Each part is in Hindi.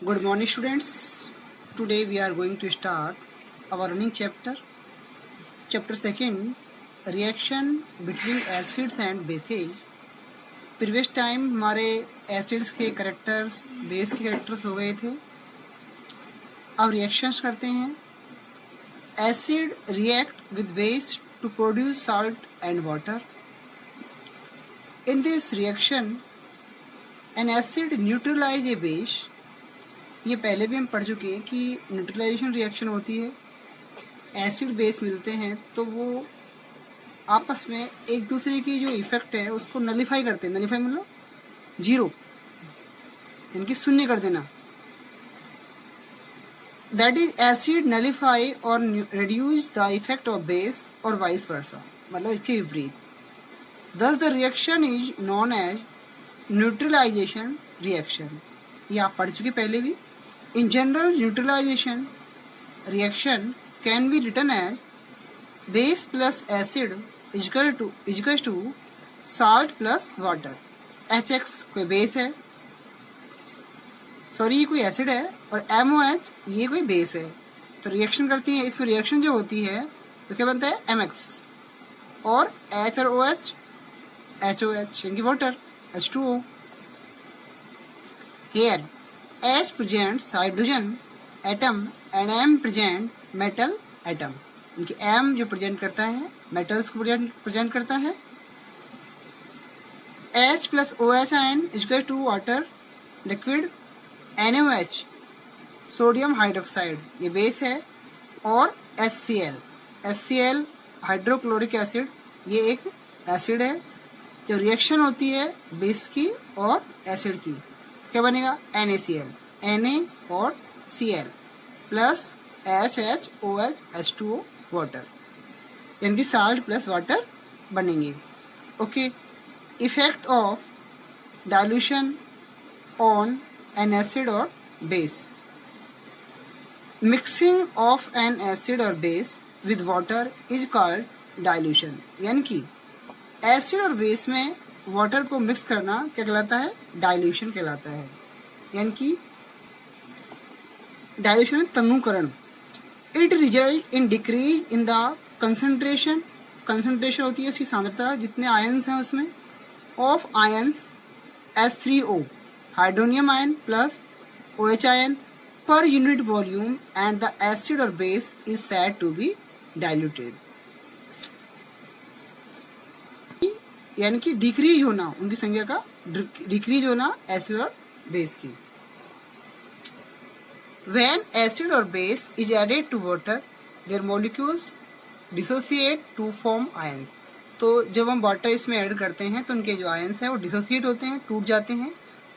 Good morning, students. Today we are going to start our running chapter. Chapter 2, reaction between acids and bases. Previous time हमारे एसिड्स के कैरेक्टर्स बेस के कैरेक्टर्स हो गए थे. अब रिएक्शंस करते हैं. Acid react with base to produce salt and water. In this reaction an acid neutralize a base. ये पहले भी हम पढ़ चुके हैं कि न्यूट्रलाइजेशन रिएक्शन होती है. एसिड बेस मिलते हैं तो वो आपस में एक दूसरे की जो इफेक्ट है उसको नलीफाई करते हैं. नलीफाई मतलब जीरो, इनकी शून्य कर देना. दैट इज एसिड नलीफाई और reduce the effect of base और वाइस वर्सा, मतलब इसके विपरीत. Thus the reaction is known as neutralization reaction. ये आप पढ़ चुके पहले भी. In general, neutralization reaction can be written as base plus acid is equal to salt plus water. HX कोई बेस है, सॉरी ये कोई एसिड है, और MOH ये कोई बेस है. तो रिएक्शन करती है, इसमें रिएक्शन जो होती है तो क्या बनता है MX, और H और OH HOH यानी कि water H2O. Here H presents hydrogen atom and M present metal atom. इनकी M जो प्रेजेंट करता है मेटल्स को प्रेजेंट करता है. H plus OH ion is equal to water liquid. NaOH sodium hydroxide ये बेस है, और HCl हाइड्रोक्लोरिक एसिड ये एक एसिड है. जो रिएक्शन होती है बेस की और एसिड की, क्या बनेगा NaCl, Na और Cl plus HHOH H2O water, यानी कि साल्ट प्लस वाटर बनेंगे. Okay. Effect of dilution on an acid और base. Mixing of an acid और base with water is called dilution. यानी कि एसिड और बेस में वाटर को मिक्स करना क्या कहलाता है? डाइल्यूशन कहलाता है. यानी कि डाइल्यूशन तन्नुकरण. It result in decrease in the concentration. Concentration होती है उसकी सांद्रता, जितने आयंस हैं उसमें, of ions H3O hydronium ion plus OH ion per unit volume, and the acid और base is said to be diluted. यानी कि डिक्रीज होना, उनकी संख्या का डिक्रीज होना एसिड और बेस की. When acid or base is added to water, their molecules dissociate to form ions. तो जब हम वाटर इसमें ऐड करते हैं तो उनके जो आयंस हैं वो डिसोसिएट होते हैं, टूट जाते हैं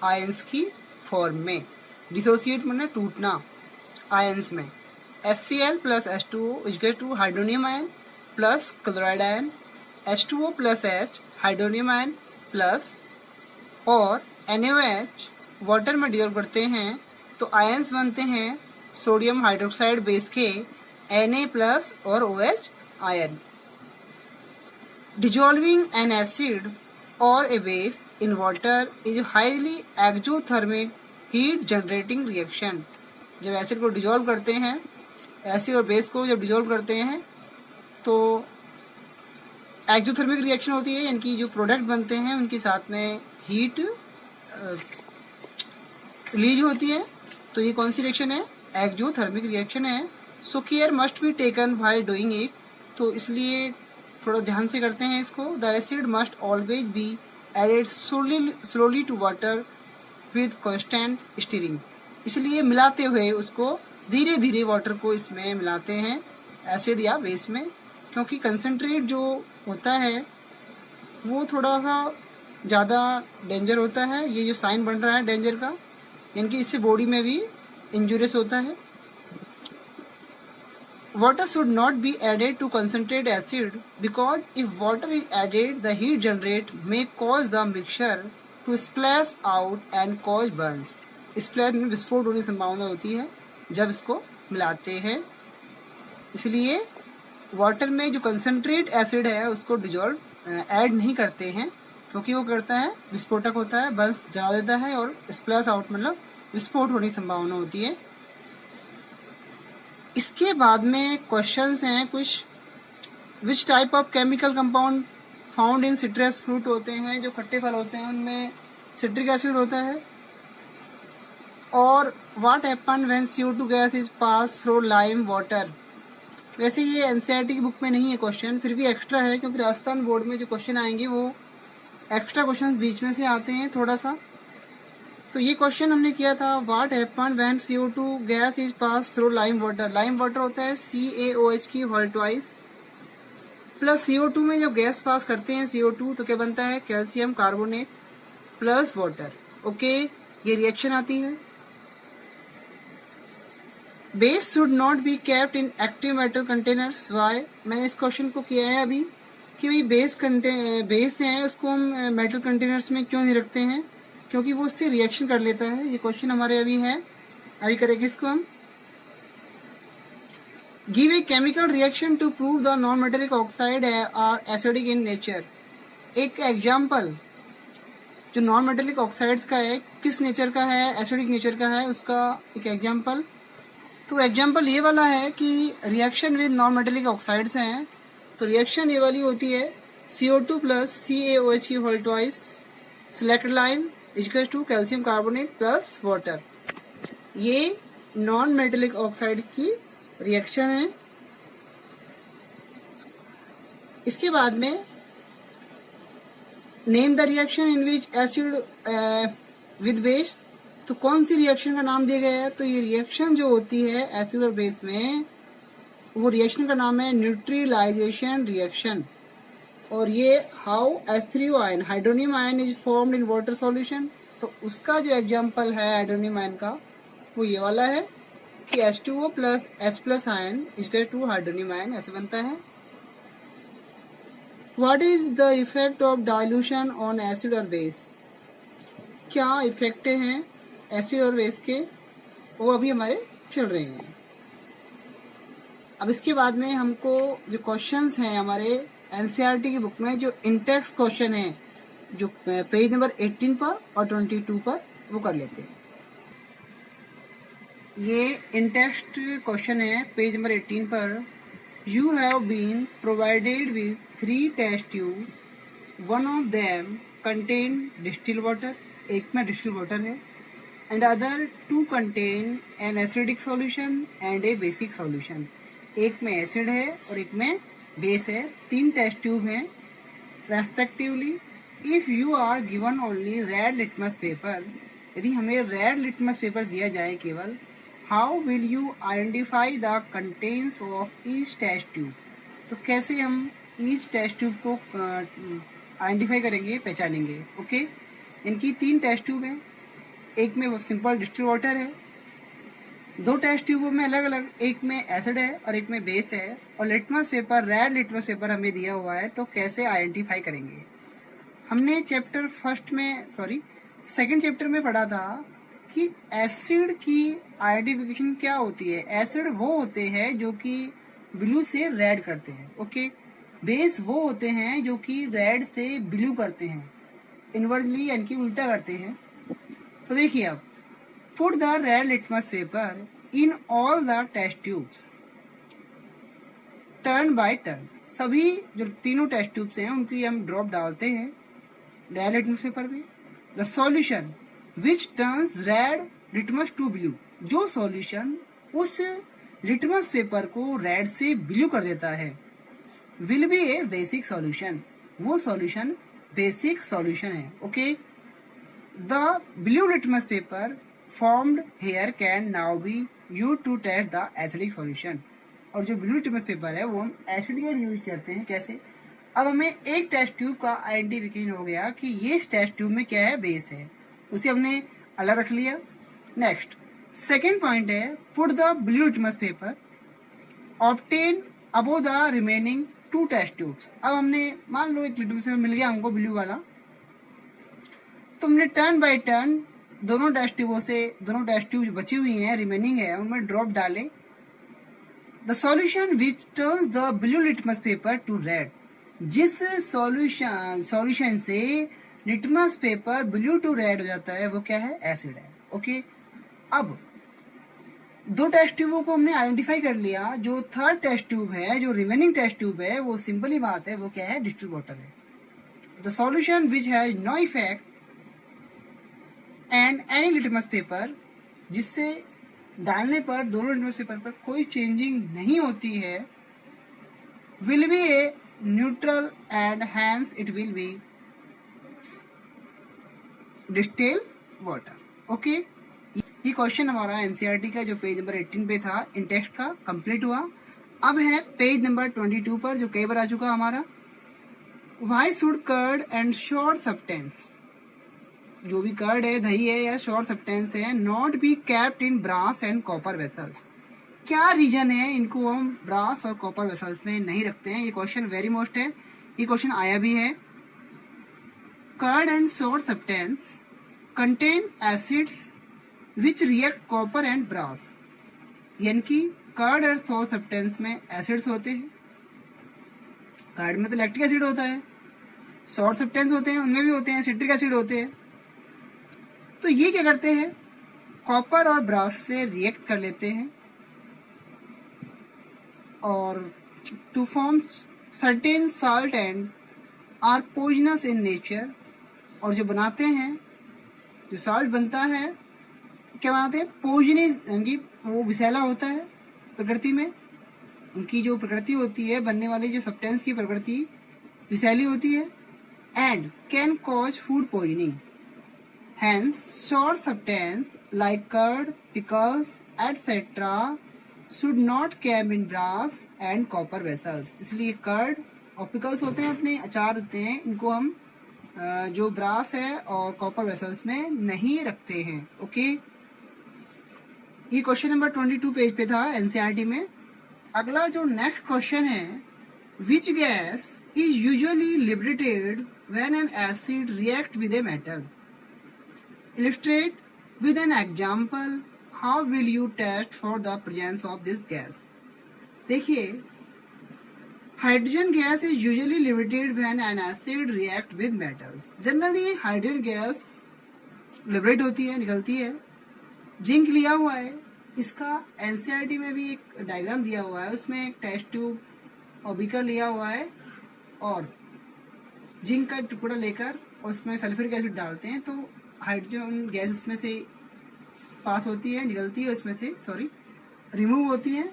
आयंस की फॉर्म में. डिसोसिएट मतलब टूटना आयंस में. HCl plus H2O is equal to hydronium ion plus chloride ion, H2O plus H hydronium ion plus, और NaOH वाटर में डिजोल्व करते हैं तो आयंस बनते हैं सोडियम हाइड्रोक्साइड बेस के Na प्लस और OH ion. Dissolving an acid और a base in water is highly exothermic heat generating reaction. जब एसिड को डिजोल्व करते हैं, एसिड और बेस को जब डिजोल्व करते हैं तो एक्जोथर्मिक रिएक्शन होती है, यानी कि जो प्रोडक्ट बनते हैं उनके साथ में हीट रिलीज होती है. तो ये कौन सी रिएक्शन है? एक्जोथर्मिक रिएक्शन है. So care must be taken while doing it. तो इसलिए थोड़ा ध्यान से करते हैं इसको. The acid must always be added slowly to water with constant stirring. इसलिए मिलाते हुए उसको धीरे धीरे वाटर को इसमें मिलाते हैं एसिड या बेस में, क्योंकि कंसनट्रेट जो होता है वो थोड़ा सा ज़्यादा डेंजर होता है. ये जो साइन बन रहा है डेंजर का, यानी कि इससे बॉडी में भी इंजुरियस होता है. Water should not be added to concentrate acid because if water is added the heat generate may cause the mixture to splash out and cause burns. Splash में विस्फोट होने की संभावना होती है जब इसको मिलाते हैं. इसलिए वाटर में जो कंसनट्रेट एसिड है उसको डिजोल्व ऐड नहीं करते हैं, क्योंकि वो करता है विस्फोटक होता है, बस जला देता है और स्प्लैश आउट मतलब विस्फोट होने की संभावना होती है। इसके बाद में क्वेश्चंस हैं कुछ, which type of chemical compound found in citrus fruit होते हैं, जो खट्टे फल होते हैं उनमें सिट्रिक एसिड होता है। और what happen when CO2 gas is pass through lime water. वैसे ये एनसीईआरटी की बुक में नहीं है क्वेश्चन, फिर भी एक्स्ट्रा है क्योंकि राजस्थान बोर्ड में जो क्वेश्चन आएंगे वो एक्स्ट्रा क्वेश्चन बीच में से आते हैं थोड़ा सा। तो ये क्वेश्चन हमने किया था, what happen when CO2 gas is pass through lime water. Lime water होता है CaOH की होल ट्वाइस प्लस CO2 में जब गैस पास करते हैं CO2 तो क्या बनता है, calcium carbonate plus water. Okay, ये रिएक्शन आती है। Base should not be kept in active metal containers. Why, मैंने इस क्वेश्चन को किया है अभी कि भाई बेस है उसको हम मेटल कंटेनर्स में क्यों नहीं रखते हैं, क्योंकि वो उससे रिएक्शन कर लेता है। ये क्वेश्चन हमारे अभी है, अभी करेंगे इसको हम। Give a chemical reaction to prove the non metallic oxide are acidic in nature. एक एग्जाम्पल जो नॉन मेटेलिक ऑक्साइड्स का है, किस नेचर का है, एसिडिक नेचर का है, उसका एक एग्जाम्पल। तो एग्जाम्पल ये वाला है कि reaction with non metallic oxides हैं, तो रिएक्शन ये वाली होती है CO2 प्लस CaOH की whole twice slaked lime equals to calcium carbonate plus water. ये नॉन मेटेलिक ऑक्साइड की रिएक्शन है। इसके बाद में name the reaction in which acid with base. तो कौन सी रिएक्शन का नाम दिया गया है, तो ये रिएक्शन जो होती है एसिड और बेस में, वो रिएक्शन का नाम है न्यूट्रलाइजेशन रिएक्शन। और ये how H3O ion hydronium ion is formed in water solution. तो उसका जो एग्जांपल है हाइड्रोनियम आयन का वो ये वाला है कि H2O plus H plus ion equal to hydronium ion, ऐसे बनता है। What is the effect of dilution on acid और बेस। क्या इफेक्ट हैं एसिड और बेस के, वो अभी हमारे चल रहे हैं। अब इसके बाद में हमको जो क्वेश्चंस हैं हमारे एनसीईआरटी की बुक में, जो इंटेक्स क्वेश्चन है जो पेज नंबर 18 पर और 22 पर, वो कर लेते हैं। ये इंटेक्स्ट क्वेश्चन है पेज नंबर 18 पर। You have been provided with 3 test tube, one of them contain distil water, एक में डिस्टिल वाटर है, and other 2 contain an acidic solution and a basic solution। एक में एसिड है और एक में बेस है। 3 टेस्ट ट्यूब हैं respectively. If you are given only red litmus paper, यदि हमें रेड लिटमस पेपर दिया जाए केवल, how will you identify the contents of each test tube. तो कैसे हम ईच टेस्ट ट्यूब को आइडेंटिफाई करेंगे, पहचानेंगे। ओके, इनकी 3 टेस्ट ट्यूब हैं, एक में सिंपल डिस्टिल वाटर है, 2 टेस्ट ट्यूबों में अलग अलग, एक में एसिड है और एक में बेस है, और litmus paper red litmus paper हमें दिया हुआ है। तो कैसे आइडेंटिफाई करेंगे। हमने सेकंड चैप्टर में पढ़ा था कि एसिड की आइडेंटिफिकेशन क्या होती है। एसिड वो होते हैं जो कि ब्लू से रेड करते हैं। ओके, बेस वो होते हैं जो कि रेड से ब्लू करते हैं, इनवर्सली यानी कि उल्टा करते हैं। तो देखिए अब, put the red litmus paper in all the test tubes turn by turn. सभी जो तीनों टेस्ट ट्यूब्स हैं उनकी हम ड्रॉप डालते हैं रेड लिटमस पेपर में। The solution which turns red litmus to blue, जो सॉल्यूशन उस लिटमस पेपर को रेड से ब्लू कर देता है, will be a basic solution, वो सॉल्यूशन बेसिक सॉल्यूशन है। Okay, the blue litmus paper formed here can now be used to test the acidic solution। और जो ब्लू लिटमस पेपर है वो हम एसिड का यूज करते हैं। कैसे, अब हमें एक टेस्ट ट्यूब का आइडेंटिफिकेशन हो गया कि ये टेस्ट ट्यूब में क्या है, बेस है, उसे हमने अलग रख लिया। नेक्स्ट सेकेंड पॉइंट है, put the blue litmus paper obtain above the remaining 2 test tubes. अब हमने मान लो एक लिटमस पेपर मिल गया हमको ब्लू वाला, तो हमने टर्न बाय टर्न दोनों टेस्ट ट्यूब बची हुई हैं, रिमेनिंग है, उनमें ड्रॉप डाले। The solution which turns the blue litmus paper to red, जिस सॉल्यूशन से litmus paper blue to red हो जाता है वो क्या है, एसिड है। ओके, अब दो टेस्ट ट्यूबों को हमने आइडेंटिफाई कर लिया, जो थर्ड टेस्ट ट्यूब है, जो रिमेनिंग टेस्ट ट्यूब है, वो सिंपली बात है, वो क्या है, डिस्टिल्ड वाटर है। The solution which has no effect and any litmus paper, जिससे डालने पर दोनों लिटमस पेपर पर कोई चेंजिंग नहीं होती है, will be a neutral and hence it will be distilled water. Okay, ये क्वेश्चन हमारा एनसीईआरटी का जो पेज नंबर 18 पे था इन टेक्स्ट का कंप्लीट हुआ। अब है पेज नंबर 22 पर, जो कई बार आ चुका हमारा। Why should curd and sour substance, जो भी कर्ड है, दही है या श्योर सब्सटेंस है, not be kept in brass and copper vessels. क्या रीजन है इनको हम ब्रास और कॉपर वेसल्स में नहीं रखते हैं? ये क्वेश्चन वेरी मोस्ट है, ये क्वेश्चन आया भी है। Curd and sour substance contain acids which react copper and brass, यानी कि कर्ड और श्योर सब्सटेंस में एसिड्स होते हैं। कर्ड में तो लैक्टिक एसिड होता है, श्योर सब्सटेंस होते हैं, उनमें भी होते हैं सिट्रिक एसिड होते हैं। तो ये क्या करते हैं, कॉपर और ब्रास से रिएक्ट कर लेते हैं और to form certain salt and are poisonous in nature, और जो बनाते हैं, जो साल्ट बनता है, क्या बनाते हैं, पॉइजनस, यानी वो विषैला होता है प्रकृति में, उनकी जो प्रकृति होती है, बनने वाली जो सब्सटेंस की प्रकृति विषैली होती है, and can cause food poisoning. Hence, short substance like curd, pickles, etc. should not come in brass and copper vessels. इसलिए कर्ड और पिकल्स होते हैं, अपने अचार होते हैं, इनको हम जो ब्रास है और कॉपर वेसल्स में नहीं रखते हैं। ओके, ये क्वेश्चन नंबर 22 पेज पे था एनसीईआरटी में। अगला जो नेक्स्ट क्वेश्चन है, which gas is usually liberated when an acid react with a metal? Illustrate with an example how will you test for the presence of this gas. देखिए, hydrogen gas is usually liberated when an acid react with metals. Generally hydrogen gas liberate होती है, निकलती है। जिंक लिया हुआ है, इसका एनसीईआरटी में भी एक डायग्राम दिया हुआ है, उसमें एक टेस्ट ट्यूब और बीकर लिया हुआ है और जिंक का टुकड़ा लेकर उसमें सल्फ्यूरिक एसिड डालते हैं, तो हाइड्रोजन गैस उसमें से पास होती है, निकलती है उसमें से, रिमूव होती है।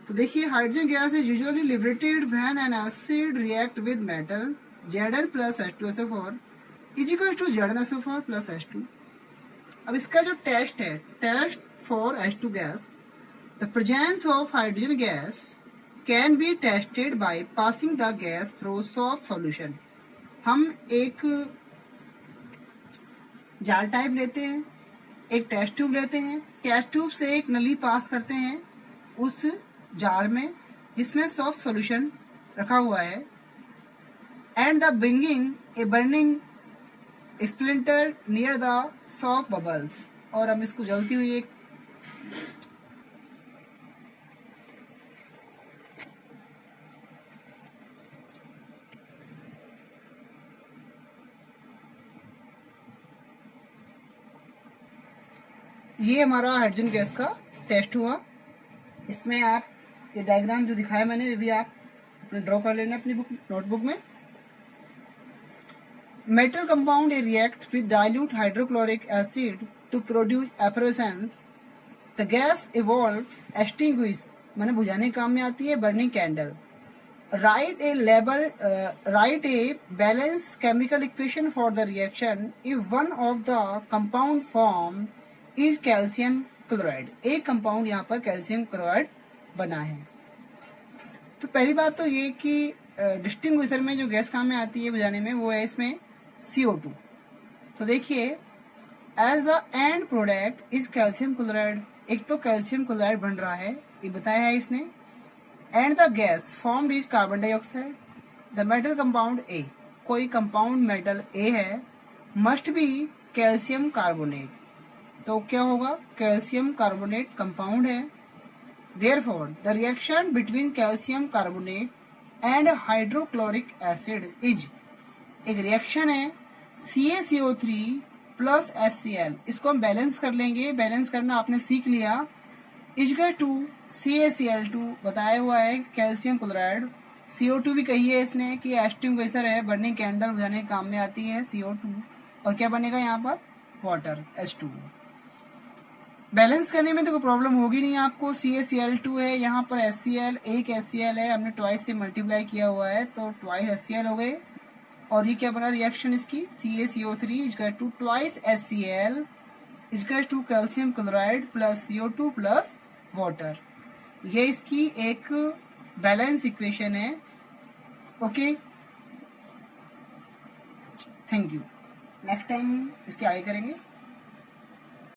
तो देखिए, hydrogen gas is usually liberated when an acid react with metal Zn plus H2SO4 is equal to Zn SO4 plus H2। अब इसका जो टेस्ट है, test for H2 gas, the presence of hydrogen gas can be tested by passing the gas through soap solution. हम एक जार टाइप लेते हैं, एक टेस्ट ट्यूब लेते हैं, टेस्ट ट्यूब से एक नली पास करते हैं उस जार में जिसमें सॉफ्ट सॉल्यूशन रखा हुआ है, and the bringing a burning splinter near the soft bubbles, और हम इसको जलती हुई एक ये हमारा हाइड्रोजन गैस का टेस्ट हुआ। इसमें आप ये डायग्राम जो दिखाया मैंने, वे भी आप अपने ड्रॉ कर लेना अपनी नोटबुक में। Metal compound react with dilute hydrochloric acid to produce efflorescence. The gas evolve extinguish, माने बुझाने काम में आती है, burning candle. Write a balance chemical equation for the reaction if one of the compound form is calcium chloride. एक कंपाउंड यहाँ पर कैल्शियम क्लोराइड बना है। तो पहली बात तो ये कि डिस्टिंग्विशर में जो गैस काम में आती है बुझाने में, वो है इसमें CO2। तो देखिए, as the end product is calcium chloride, एक तो कैल्शियम क्लोराइड बन रहा है, ये बताया है इसने, and the gas formed is carbon dioxide. The metal compound A, कोई कंपाउंड मेटल ए है, मस्ट बी कैल्शियम कार्बोनेट, तो क्या होगा, कैल्शियम कार्बोनेट कंपाउंड है। Therefore the reaction between calcium carbonate and hydrochloric acid is, एक रिएक्शन है CaCO3 प्लस HCl, इसको हम बैलेंस कर लेंगे। बैलेंस करना आपने सीख लिया। इजकल टू CaCl2 बताया हुआ है कैल्शियम क्लोराइड। CO2 भी कही है इसने कि एक्सटिंग्विशर है, बर्निंग कैंडल बुझाने के काम में आती है CO2। और क्या बनेगा यहाँ पर, वाटर H2। बैलेंस करने में तो कोई प्रॉब्लम होगी नहीं आपको। CaCl2 है, यहाँ पर HCl, एक HCl है, हमने ट्वाइस से मल्टीप्लाई किया हुआ है तो ट्वाइस HCl हो गए। और ये क्या बना रिएक्शन इसकी, CaCO3 equal to twice HCl equal to calcium chloride plus CO2 plus water. ये इसकी एक बैलेंस इक्वेशन है। Okay, thank you. Next time इसके आगे करेंगे।